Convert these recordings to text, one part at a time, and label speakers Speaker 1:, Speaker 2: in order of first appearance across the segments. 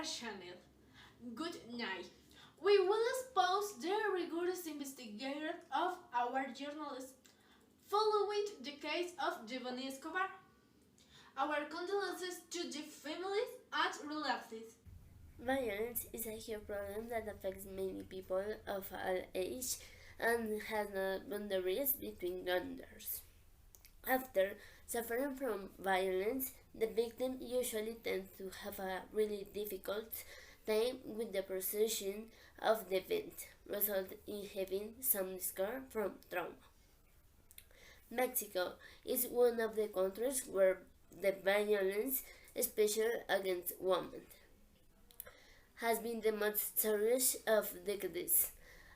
Speaker 1: Nova channel. Good night. We will expose the rigorous investigation of our journalists following the case of Giovanni Escobar. Our condolences to the families and relatives.
Speaker 2: Violence is a huge problem that affects many people of all age and has no boundaries between genders. After suffering from violence, the victim usually tends to have a really difficult time with the processing of the event, resulting in having some scar from trauma. Mexico is one of the countries where the violence, especially against women, has been the most serious of decades,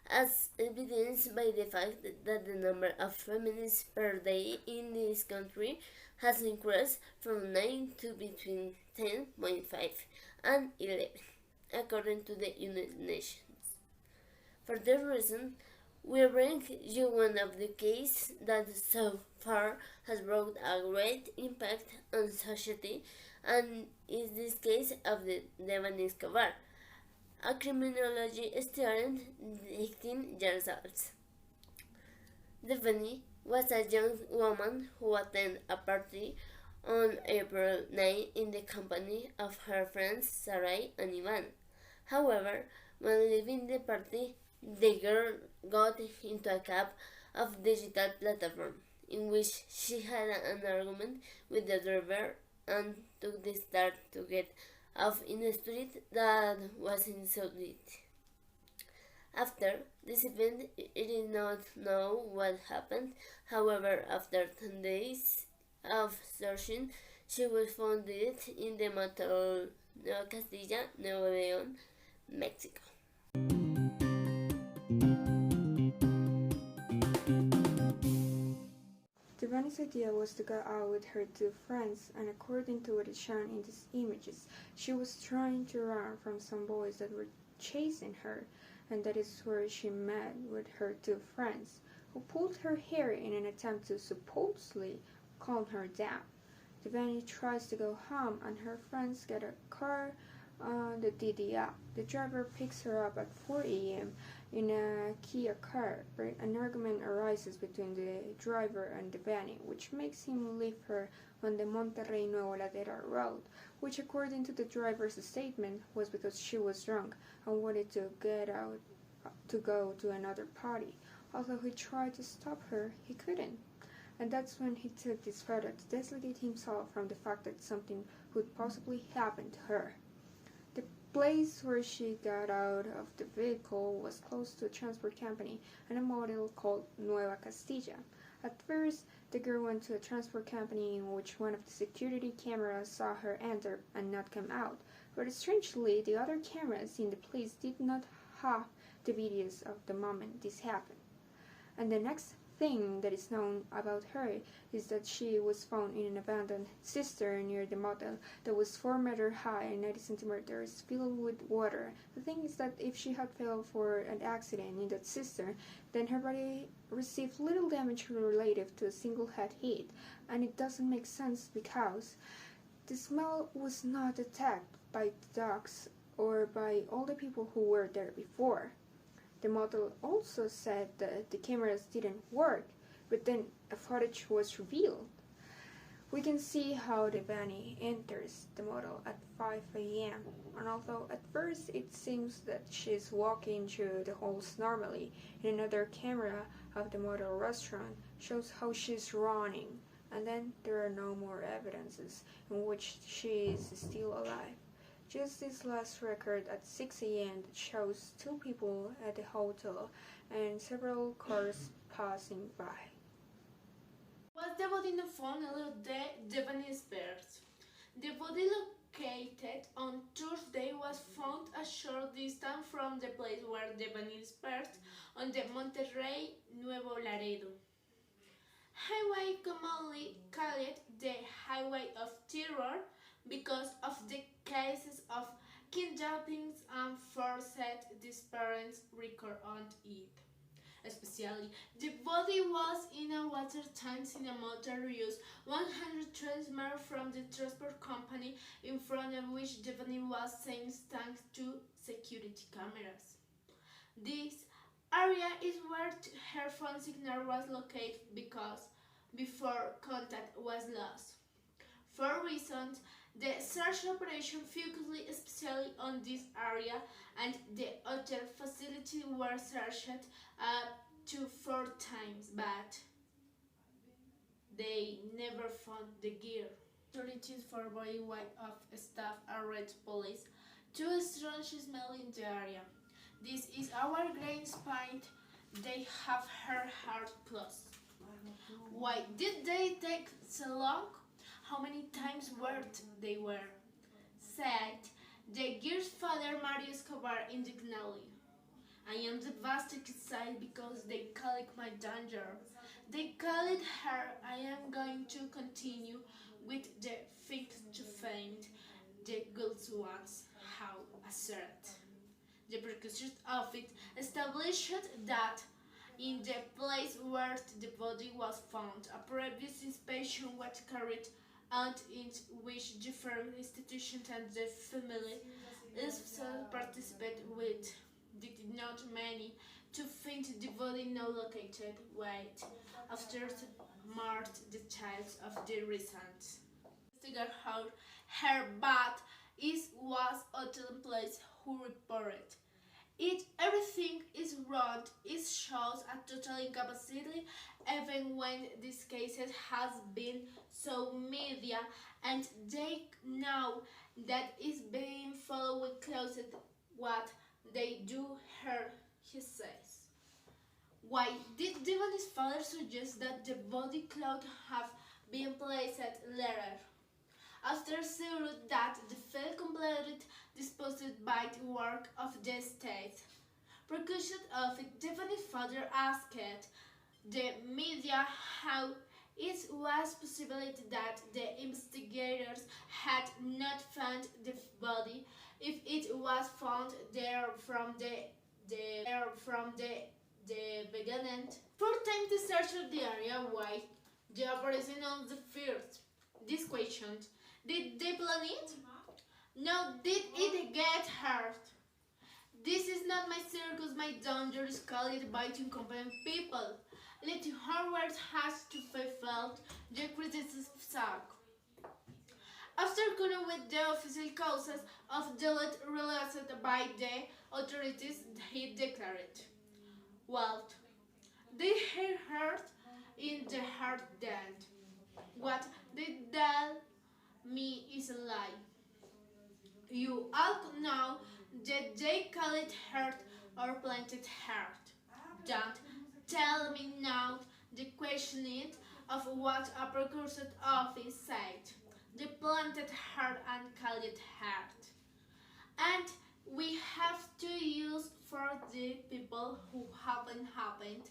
Speaker 2: as evidenced by the fact that the number of feminists per day in this country has increased from 9 to between 10.5 and 11, according to the United Nations. For this reason, we bring you one of the cases that so far has brought a great impact on society, and is this case of the Devon Escobar, a criminology student 18 years old. Devani was a young woman who attended a party on April 9 in the company of her friends Sarai and Ivan. However, when leaving the party, the girl got into a cab of digital platform in which she had an argument with the driver and took the start to get off in a street that was in solitude. After this event, it is not known what happened. However, after 10 days of searching, she was found dead in the motel Nueva Castilla, Nuevo León, Mexico.
Speaker 3: Devani's idea was to go out with her two friends, and according to what is shown in these images, she was trying to run from some boys that were chasing her, and that is where she met with her two friends, who pulled her hair in an attempt to supposedly calm her down. Devani tries to go home, and her friends get a car on the DDA. The driver picks her up at 4 a.m. in a Kia car, but an argument arises between the driver and Devani, which makes him leave her on the Monterrey Nuevo Ladera road, which according to the driver's statement was because she was drunk and wanted to get out to go to another party. Although he tried to stop her, he couldn't. And that's when he took this photo to dislocate himself from the fact that something could possibly happen to her. The place where she got out of the vehicle was close to a transport company and a motel called Nueva Castilla. At first, the girl went to a transport company in which one of the security cameras saw her enter and not come out, but strangely, the other cameras in the place did not have the videos of the moment this happened. And the next thing that is known about her is that she was found in an abandoned cistern near the motel that was 4 meters high and 90 centimeters filled with water. The thing is that if she had fell for an accident in that cistern, then her body received little damage relative to a single head hit, and it doesn't make sense because the smell was not detected by the dogs or by all the people who were there before. The motel also said that the cameras didn't work, but then a footage was revealed. We can see how Devani enters the motel at 5 a.m. and although at first it seems that she's walking through the halls normally, another camera of the motel restaurant shows how she's running, and then there are no more evidences in which she is still alive. Just this last record at 6 a.m. that shows 2 people at the hotel and several cars passing by.
Speaker 1: Was the body not found de Devani Spears? The body located on Thursday was found a short distance from the place where Devani Spears on the Monterrey Nuevo Laredo highway, commonly called the Highway of Terror because of the cases of kidnappings and forced disappearance recorded on it. Especially, the body body was in a water tank in a motor used 120 meters from the transport company, in front of which the body was seen thanks to security cameras. This area is where her phone signal was located because before contact was lost. For reasons, the search operation focused especially on this area, and the hotel facility were searched up to 4 times, but they never found the gear. Authorities for body weight of staff arrested police. Two strange smell in the area. This is our great point. They have her heart closed. Why did they take so long? How many times worked they were? Said the gear's father Mario Escobar indignantly. I am devastated because they call it my danger. They call it her. I am going to continue with the thing to find the good ones. How assert. The prosecutor's office established that in the place where the body was found, a previous inspection was carried out in which different institutions and the family participated with. Did not many to find the body now located. Wait, after marked the child of the recent. Figure how her bath was hotel place who reported. Everything is wrong. It shows a total incapacity, even when this case has been so media, and they know that is being followed closely. What they do her, he says. Why did Devon's father suggest that the body could have been placed later? After seeing that the field completed disposed by the work of the state. Prosecution of Devon's father asked the media how it was possible that the investigators had not found the body if it was found there from the beginning. 4 times the search of the area. Why the operation on the first? This question. Did they plan it? No, did it get hurt? This is not my circus, my danger is called by incompetent people. Let Harvard has to fulfill the criticism sack. After consulting with the official causes of death released by the authorities, he declared, well, they hurt in the heart then. What they tell me is a lie. You all know that they call it hurt or planted heart. Don't tell me now the question is of what a prosecutor's office said. They planted heart and called it heart. And we have to use for the people who haven't happened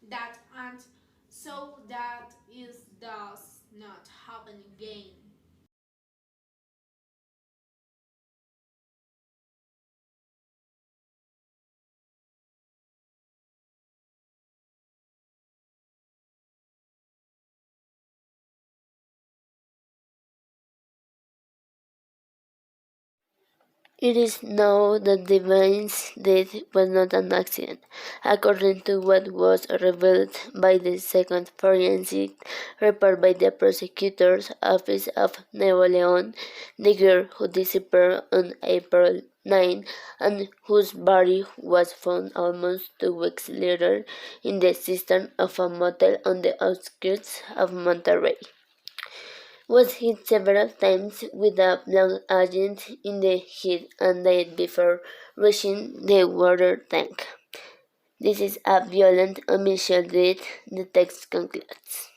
Speaker 1: that, and so that it does not happen again.
Speaker 2: It is known that Devine's death was not an accident, according to what was revealed by the second forensic report by the prosecutor's office of Nuevo León. The girl who disappeared on April 9 and whose body was found almost 2 weeks later in the cistern of a motel on the outskirts of Monterrey was hit several times with a blunt agent in the head and died before reaching the water tank. This is a violent homicide death, the text concludes.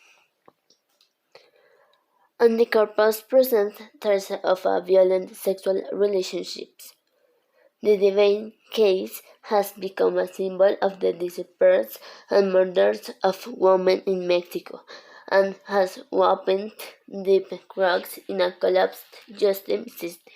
Speaker 2: And the corpus presents traces of a violent sexual relationships. The Devane case has become a symbol of the disappearances and murders of women in Mexico, and has opened deep cracks in a collapsed justice system.